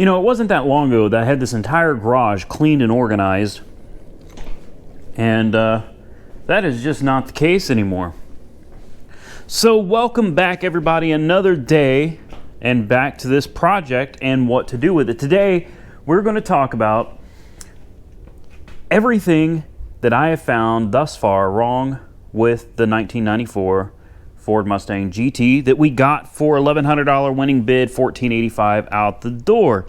You know, it wasn't that long ago that I had this entire garage cleaned and organized, and that is just not the case anymore. So welcome back, everybody, another day and back to this project and what to do with it. Today we're going to talk about everything that I have found thus far wrong with the 1994 Ford Mustang GT that we got for $1,100 winning bid, $1,485 out the door.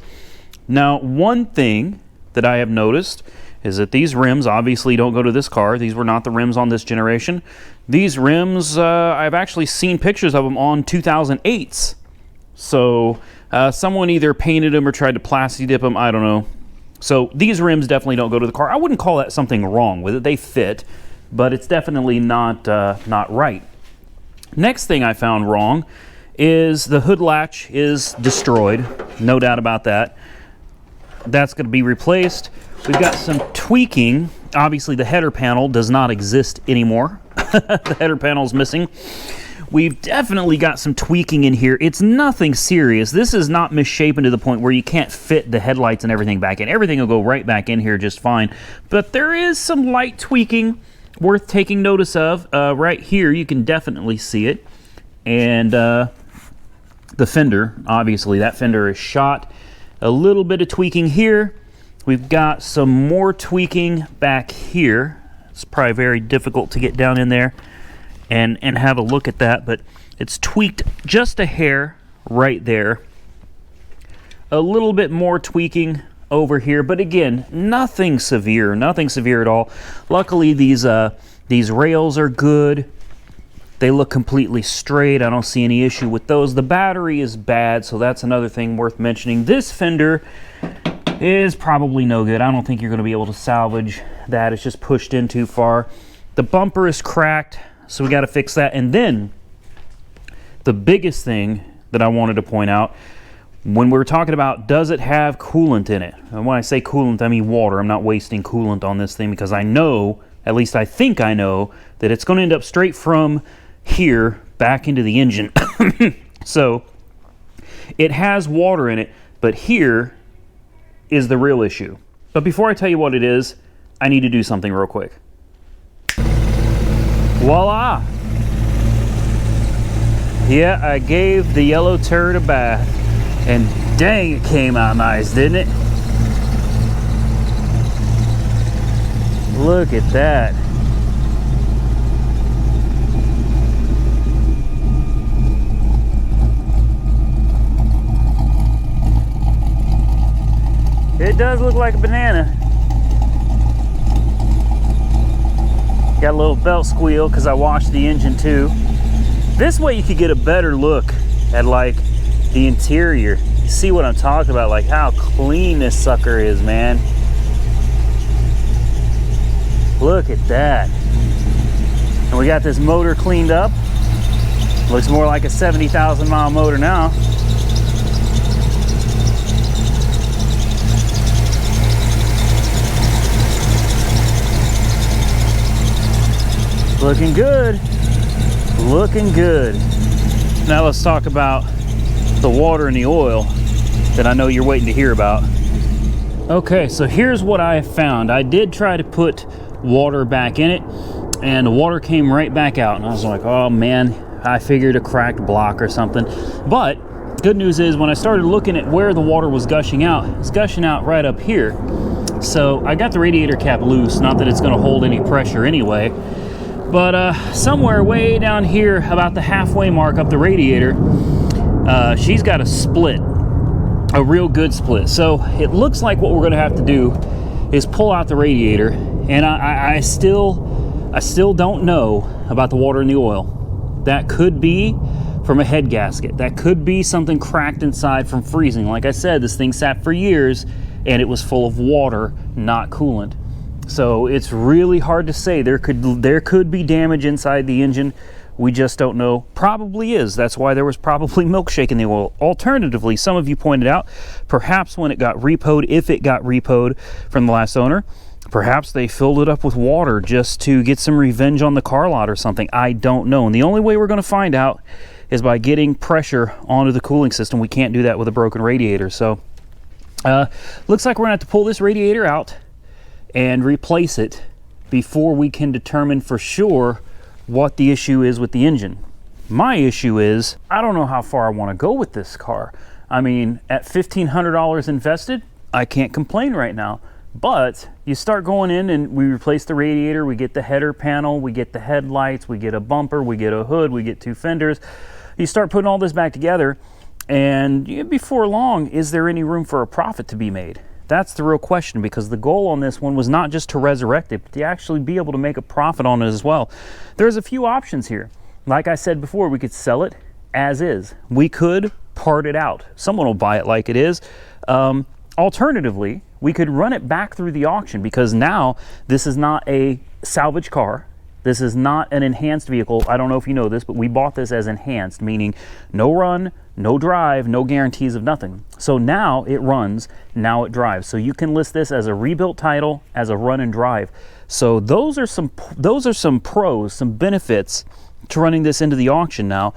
Now, one thing that I have noticed is that these rims obviously don't go to this car. These were not the rims on this generation. These rims, I've actually seen pictures of them on 2008s. So someone either painted them or tried to plasti dip them, I don't know. So these rims definitely don't go to the car. I wouldn't call that something wrong with it. They fit, but it's definitely not right. Next thing I found wrong is the hood latch is destroyed. No doubt about that. That's going to be replaced. We've got some tweaking. Obviously the header panel does not exist anymore. The header panel is missing. We've definitely got some tweaking in here. It's nothing serious. This is not misshapen to the point where you can't fit the headlights and everything back in. Everything will go right back in here just fine. But there is some light tweaking worth taking notice of. Right here, you can definitely see it. And the fender, obviously, that fender is shot. A little bit of tweaking here. We've got some more tweaking back here. It's probably very difficult to get down in there and have a look at that, but it's tweaked just a hair right there. A little bit more tweaking over here, but again, nothing severe at all. Luckily, these rails are good. They look completely straight. I don't see any issue with those. The battery is bad, so that's another thing worth mentioning. This fender is probably no good. I don't think you're going to be able to salvage that. It's just pushed in too far. The bumper is cracked, so we got to fix that. And then the biggest thing that I wanted to point out, when we were talking about does it have coolant in it, and when I say coolant I mean water. I'm not wasting coolant on this thing because I know, at least I think I know, that it's going to end up straight from here back into the engine. So it has water in it, but here is the real issue. But before I tell you what it is, I need to do something real quick. Voila! Yeah, I gave the yellow turd a bath, and dang, it came out nice, didn't it? Look at that. It does look like a banana. Got a little belt squeal because I washed the engine too. This way you could get a better look at like the interior. You see what I'm talking about, like how clean this sucker is, man. Look at that. And we got this motor cleaned up. Looks more like a 70,000 mile motor now. Looking good, looking good. Now let's talk about the water and the oil that I know you're waiting to hear about. Okay, so here's what I found. I did try to put water back in it, and the water came right back out. And I was like, oh man, I figured a cracked block or something. But good news is when I started looking at where the water was gushing out, it's gushing out right up here. So I got the radiator cap loose, not that it's gonna hold any pressure anyway. But somewhere way down here, about the halfway mark up the radiator, she's got a split, a real good split. So it looks like what we're going to have to do is pull out the radiator, and I still don't know about the water and the oil. That could be from a head gasket. That could be something cracked inside from freezing. Like I said, this thing sat for years, and it was full of water, not coolant. So it's really hard to say. There could be damage inside the engine. We just don't know. Probably is. That's why there was probably milkshake in the oil. Alternatively, some of you pointed out, perhaps when it got repoed, if it got repoed from the last owner, perhaps they filled it up with water just to get some revenge on the car lot or something. I don't know. And the only way we're going to find out is by getting pressure onto the cooling system. We can't do that with a broken radiator. So Looks like we're gonna have to pull this radiator out and replace it before we can determine for sure what the issue is with the engine. My issue is, I don't know how far I want to go with this car. I mean, at $1,500 invested, I can't complain right now. But you start going in and we replace the radiator, we get the header panel, we get the headlights, we get a bumper, we get a hood, we get 2 fenders. You start putting all this back together, and before long, is there any room for a profit to be made? That's the real question, because the goal on this one was not just to resurrect it, but to actually be able to make a profit on it as well. There's a few options here. Like I said before, we could sell it as is. We could part it out. Someone will buy it like it is. Alternatively, we could run it back through the auction, because now this is not a salvage car. This is not an enhanced vehicle. I don't know if you know this, but we bought this as enhanced, meaning no run, no drive, no guarantees of nothing. So now it runs, now it drives. So you can list this as a rebuilt title, as a run and drive. So those are some pros, some benefits to running this into the auction now.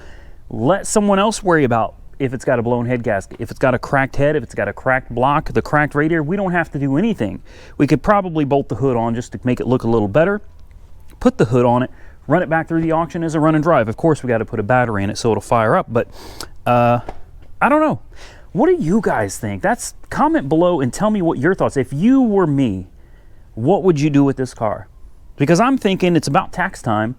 Let someone else worry about if it's got a blown head gasket, if it's got a cracked head, if it's got a cracked block, the cracked radiator. We don't have to do anything. We could probably bolt the hood on just to make it look a little better, put the hood on it, run it back through the auction as a run and drive. Of course, we got to put a battery in it so it'll fire up, but I don't know. What do you guys think? Comment below and tell me what your thoughts. If you were me, what would you do with this car? Because I'm thinking it's about tax time.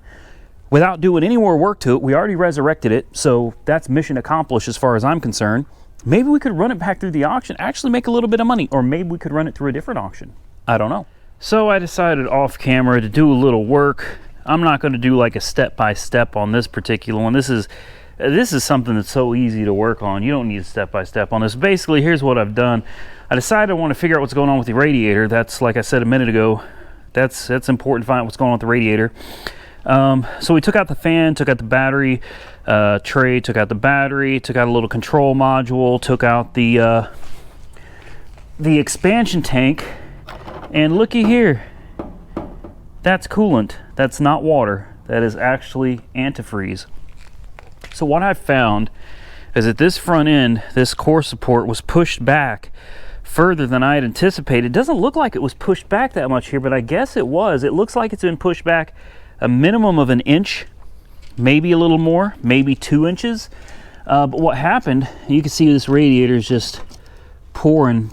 Without doing any more work to it, we already resurrected it, so that's mission accomplished as far as I'm concerned. Maybe we could run it back through the auction, actually make a little bit of money, or maybe we could run it through a different auction. I don't know. So I decided off camera to do a little work. I'm not going to do like a step-by-step on this particular one. This is something that's so easy to work on. You don't need a step-by-step on this. Basically, here's what I've done. I decided I want to figure out what's going on with the radiator. That's, like I said a minute ago, that's important to find out what's going on with the radiator. So we took out the fan, took out the battery tray, took out the battery, took out a little control module, took out the expansion tank, and looky here, that's coolant. That's not water. That is actually antifreeze. So what I've found is that this front end, this core support, was pushed back further than I had anticipated. It doesn't look like it was pushed back that much here, but I guess it was. It looks like it's been pushed back a minimum of 1 inch, maybe a little more, maybe 2 inches. But what happened, you can see this radiator is just pouring.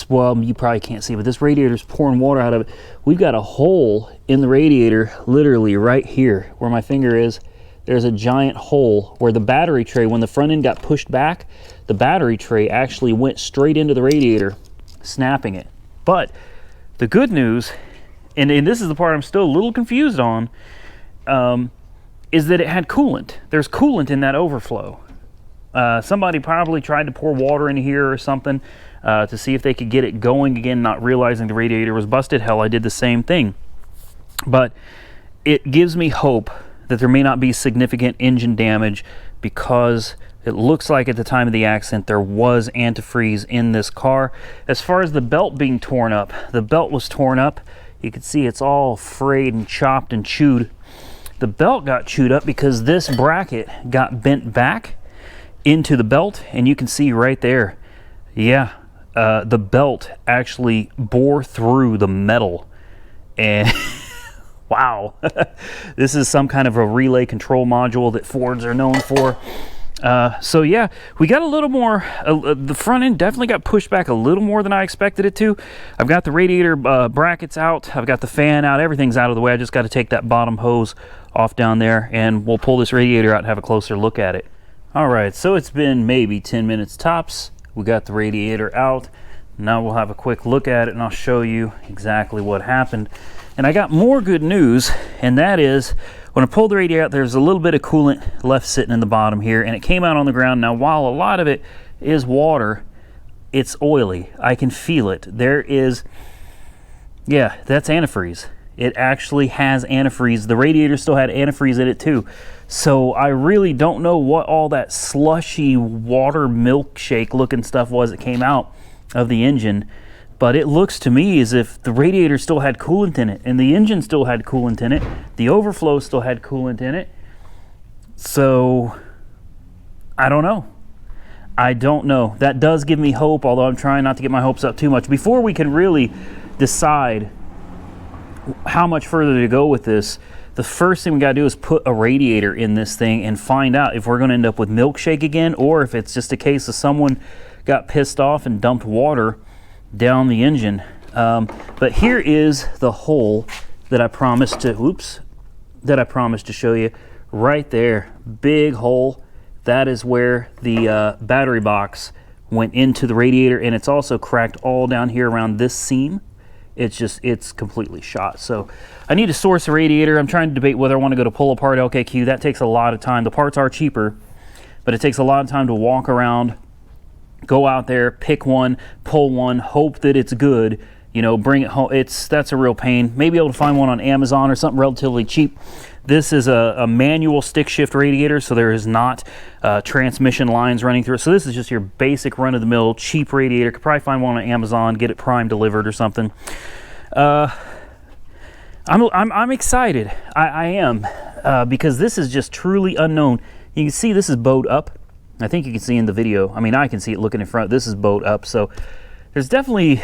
Well, you probably can't see, but this radiator is pouring water out of it. We've got a hole in the radiator, literally right here where my finger is. There's a giant hole where the battery tray, when the front end got pushed back, the battery tray actually went straight into the radiator, snapping it. But the good news, and this is the part I'm still a little confused on, is that it had coolant. There's coolant in that overflow. Somebody probably tried to pour water in here or something to see if they could get it going again, not realizing the radiator was busted. Hell, I did the same thing. But it gives me hope that there may not be significant engine damage, because it looks like at the time of the accident there was antifreeze in this car. As far as the belt being torn up, the belt was torn up. You can see it's all frayed and chopped and chewed. The belt got chewed up because this bracket got bent back into the belt, and you can see right there, yeah, the belt actually bore through the metal. And wow, this is some kind of a relay control module that Fords are known for. So yeah, we got a little more, the front end definitely got pushed back a little more than I expected it to. I've got the radiator brackets out, I've got the fan out, everything's out of the way. I just got to take that bottom hose off down there, and we'll pull this radiator out and have a closer look at it. All right, so it's been maybe 10 minutes tops. We got the radiator out. Now we'll have a quick look at it, and I'll show you exactly what happened. And I got more good news, and that is, when I pulled the radiator out, there's a little bit of coolant left sitting in the bottom here, and it came out on the ground. Now, while a lot of it is water, it's oily. I can feel it. There is, yeah, that's antifreeze. It actually has antifreeze. The radiator still had antifreeze in it too. So I really don't know what all that slushy water milkshake looking stuff was that came out of the engine. But it looks to me as if the radiator still had coolant in it, and the engine still had coolant in it. The overflow still had coolant in it. So, I don't know. I don't know. That does give me hope, although I'm trying not to get my hopes up too much. Before we can really decide how much further to go with this, the first thing we got to do is put a radiator in this thing and find out if we're going to end up with milkshake again, or if it's just a case of someone got pissed off and dumped water down the engine. But here is the hole that I promised to show you right there. Big hole. That is where the battery box went into the radiator, and it's also cracked all down here around this seam. It's completely shot. So I need to source a radiator. I'm trying to debate whether I want to go to pull apart LKQ. That takes a lot of time. The parts are cheaper, but it takes a lot of time to walk around, go out there, pick one, pull one, hope that it's good, you know, bring it home. That's a real pain. Maybe able to find one on Amazon or something relatively cheap. This is a manual stick shift radiator, so there is not transmission lines running through it. So this is just your basic run-of-the-mill cheap radiator. Could probably find one on Amazon, get it prime delivered or something. I'm excited. I am because this is just truly unknown. You can see this is bowed up. I think you can see in the video. I mean, I can see it looking in front. This is bowed up, so there's definitely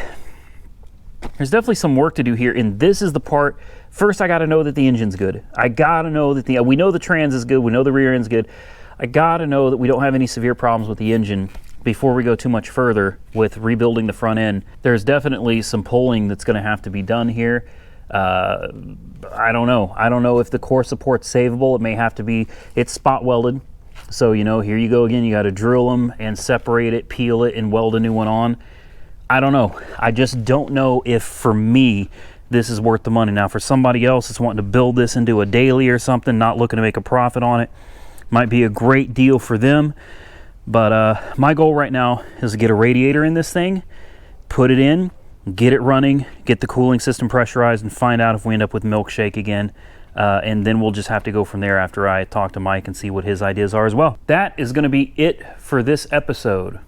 some work to do here, and this is the part. First, I got to know that the engine's good. I got to know that we know the trans is good. We know the rear end's good. I got to know that we don't have any severe problems with the engine before we go too much further with rebuilding the front end. There's definitely some pulling that's going to have to be done here. I don't know. I don't know if the core support's savable. It may have to be. It's spot welded. So, you know, here you go again. You got to drill them and separate it, peel it, and weld a new one on. I don't know. I just don't know if, for me, this is worth the money. Now, for somebody else that's wanting to build this into a daily or something, not looking to make a profit on it, might be a great deal for them. But my goal right now is to get a radiator in this thing, put it in, get it running, get the cooling system pressurized, and find out if we end up with milkshake again. And then we'll just have to go from there after I talk to Mike and see what his ideas are as well. That is going to be it for this episode.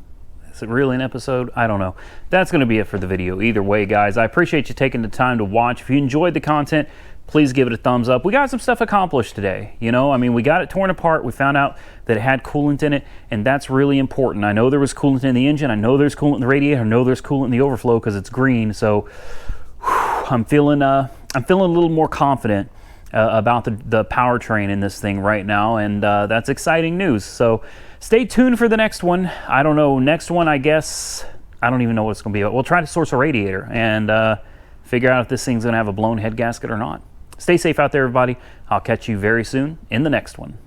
Is it really an episode? I don't know. That's going to be it for the video. Either way, guys, I appreciate you taking the time to watch. If you enjoyed the content, please give it a thumbs up. We got some stuff accomplished today. You know, I mean, we got it torn apart. We found out that it had coolant in it, and that's really important. I know there was coolant in the engine. I know there's coolant in the radiator. I know there's coolant in the overflow because it's green. So I'm feeling a little more confident about the powertrain in this thing right now, and that's exciting news. So stay tuned for the next one. I don't know, next one, I guess, I don't even know what it's going to be. We'll try to source a radiator and figure out if this thing's going to have a blown head gasket or not. Stay safe out there, everybody. I'll catch you very soon in the next one.